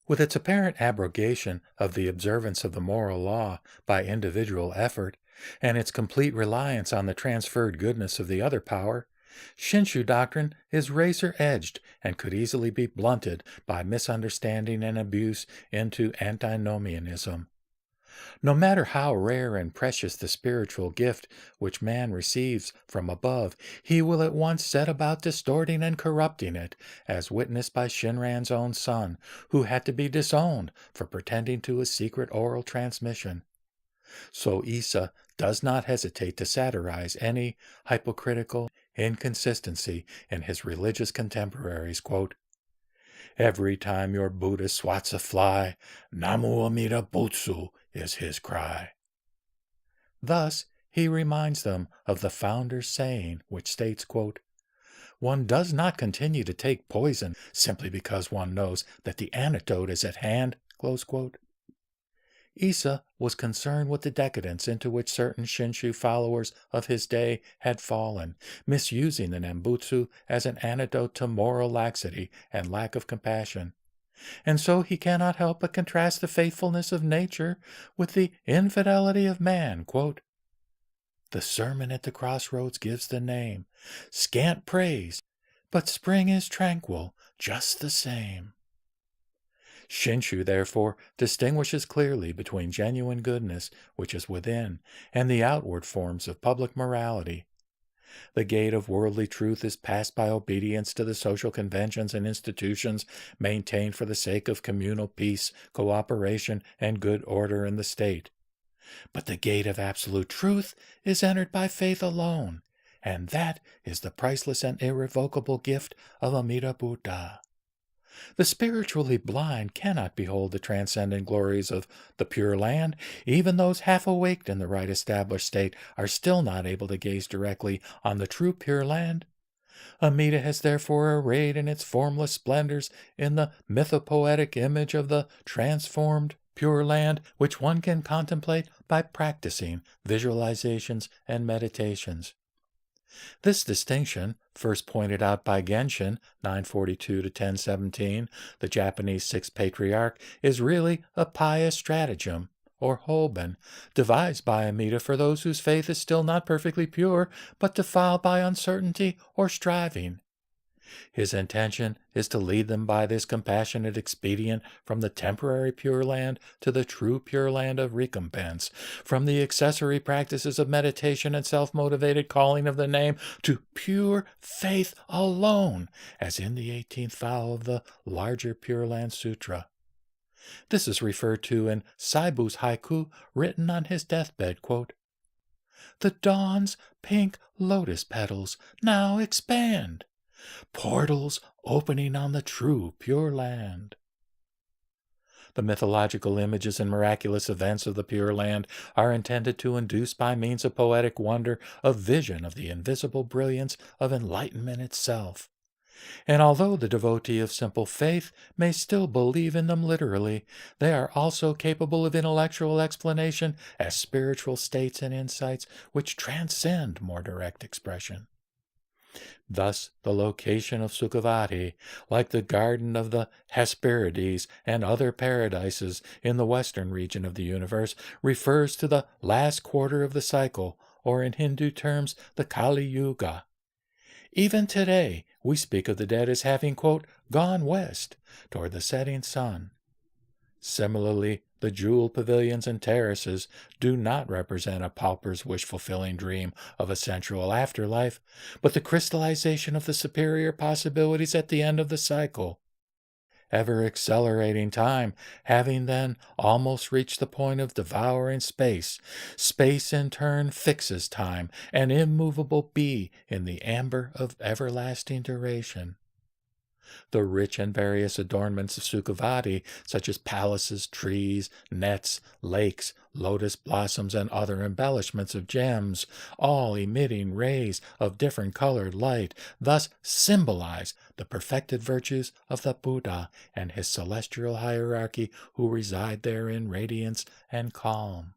With its apparent abrogation of the observance of the moral law by individual effort, and its complete reliance on the transferred goodness of the other power, Shinshu doctrine is razor-edged and could easily be blunted by misunderstanding and abuse into antinomianism. No matter how rare and precious the spiritual gift which man receives from above, he will at once set about distorting and corrupting it, as witnessed by Shinran's own son, who had to be disowned for pretending to a secret oral transmission. So Issa does not hesitate to satirize any hypocritical inconsistency in his religious contemporaries. Quote, "Every time your Buddha swats a fly, Namu Amida Butsu is his cry." Thus, he reminds them of the founder's saying, which states, quote, "One does not continue to take poison simply because one knows that the antidote is at hand." Close quote. Issa was concerned with the decadence into which certain Shinshu followers of his day had fallen, misusing the Nembutsu as an antidote to moral laxity and lack of compassion. And so he cannot help but contrast the faithfulness of nature with the infidelity of man. Quote, "The sermon at the crossroads gives the name, scant praise, but spring is tranquil just the same." Shinshu, therefore, distinguishes clearly between genuine goodness, which is within, and the outward forms of public morality. The gate of worldly truth is passed by obedience to the social conventions and institutions maintained for the sake of communal peace, cooperation, and good order in the state. But the gate of absolute truth is entered by faith alone, and that is the priceless and irrevocable gift of Amida Buddha. The spiritually blind cannot behold the transcendent glories of the Pure Land. Even those half awaked in the right established state are still not able to gaze directly on the true Pure Land. Amida has therefore arrayed in its formless splendors in the mythopoetic image of the transformed Pure Land, which one can contemplate by practicing visualizations and meditations. This distinction, first pointed out by Genshin, 942 to 1017, the Japanese sixth patriarch, is really a pious stratagem, or hoben, devised by Amida for those whose faith is still not perfectly pure, but defiled by uncertainty or striving. His intention is to lead them by this compassionate expedient from the temporary Pure Land to the true Pure Land of recompense, from the accessory practices of meditation and self-motivated calling of the name to pure faith alone, as in the 18th vow of the larger Pure Land Sutra. This is referred to in Saibu's haiku written on his deathbed, quote, "The dawn's pink lotus petals now expand, portals opening on the true Pure Land." The mythological images and miraculous events of the Pure Land are intended to induce by means of poetic wonder a vision of the invisible brilliance of enlightenment itself. And although the devotee of simple faith may still believe in them literally, they are also capable of intellectual explanation as spiritual states and insights which transcend more direct expression. Thus, the location of Sukhavati, like the garden of the Hesperides and other paradises in the western region of the universe, refers to the last quarter of the cycle, or in Hindu terms, the Kali Yuga. Even today, we speak of the dead as having, quote, gone west toward the setting sun. Similarly, the jewel pavilions and terraces do not represent a pauper's wish-fulfilling dream of a sensual afterlife, but the crystallization of the superior possibilities at the end of the cycle. Ever accelerating time, having then almost reached the point of devouring space, space in turn fixes time, an immovable bee in the amber of everlasting duration. The rich and various adornments of Sukhavati, such as palaces, trees, nets, lakes, lotus blossoms, and other embellishments of gems, all emitting rays of different colored light, thus symbolize the perfected virtues of the Buddha and his celestial hierarchy who reside there in radiance and calm.